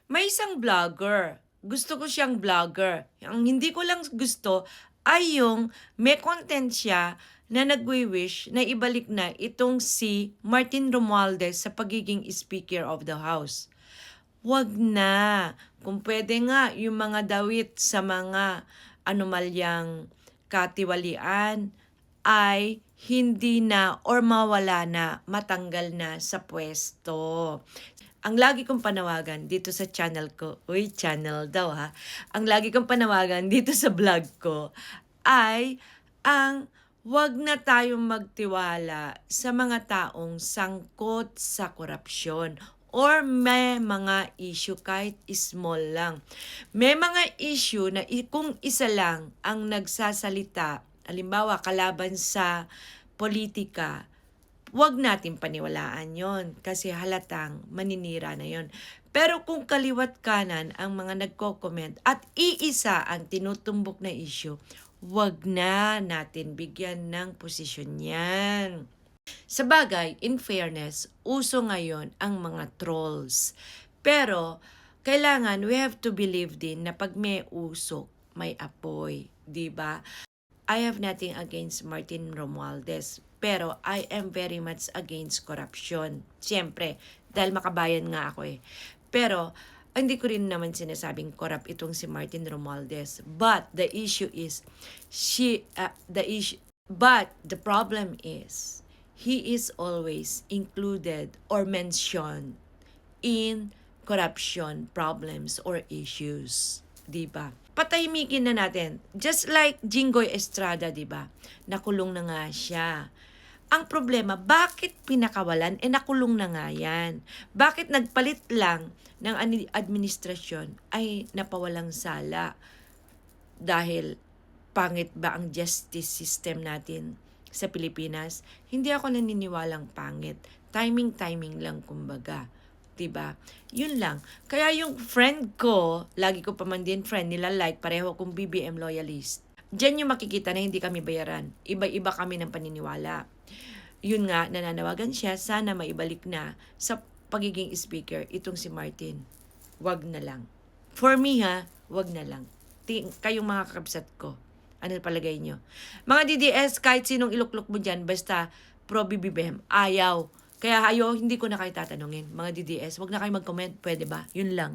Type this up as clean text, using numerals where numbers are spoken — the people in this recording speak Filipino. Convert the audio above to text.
May isang vlogger, gusto ko siyang vlogger. Ang hindi ko lang gusto ay yung may content siya na nagwi-wish na ibalik na itong si Martin Romualdez sa pagiging Speaker of the House. Wag na. Kung pwede nga, yung mga dawit sa mga anomalyang katiwalian ay hindi na or mawala na, matanggal na sa pwesto. Ang lagi kong panawagan dito sa channel ko, uy, channel daw ha, ang lagi kong panawagan dito sa vlog ko ay ang wag na tayong magtiwala sa mga taong sangkot sa korupsyon or may mga issue kahit small lang. May mga issue na kung isa lang ang nagsasalita, halimbawa kalaban sa politika, wag natin paniwalaan yon kasi halatang maninira na yon. Pero kung kaliwat kanan ang mga nagko-comment at iisa ang tinutumbok na issue, wag na natin bigyan ng posisyon yan. Sabagay, in fairness, uso ngayon ang mga trolls. Pero, kailangan we have to believe din na pag may usok, may apoy. 'Di ba? I have nothing against Martin Romualdez, pero I am very much against corruption. Siyempre, dahil makabayan nga ako eh. Pero, hindi ko rin naman sinasabing corrupt itong si Martin Romualdez. But the issue is, but the problem is, he is always included or mentioned in corruption problems or issues. 'Di ba? Patahimikin na natin. Just like Jinggoy Estrada, 'di ba? Nakulong na nga siya. Ang problema, bakit pinakawalan? Nakulong na nga yan. Bakit nagpalit lang ng administrasyon ay napawalang sala? Dahil pangit ba ang justice system natin sa Pilipinas? Hindi ako naniniwalang pangit. Timing lang kumbaga. 'Di ba? Yun lang. Kaya yung friend ko, lagi ko pa man din friend nila like, pareho akong BBM loyalist. Diyan yung makikita na hindi kami bayaran. Iba-iba kami ng paniniwala. Yun nga, nananawagan siya, sana maibalik na sa pagiging speaker itong si Martin. Wag na lang. For me ha, wag na lang. Kayong mga kakabsat ko, ano palagay nyo? Mga DDS, kahit sinong iluklok mo dyan, basta pro-BBM, ayaw. Kaya hindi ko na kayo tatanungin. Mga DDS, wag na kayo mag-comment, pwede ba? Yun lang.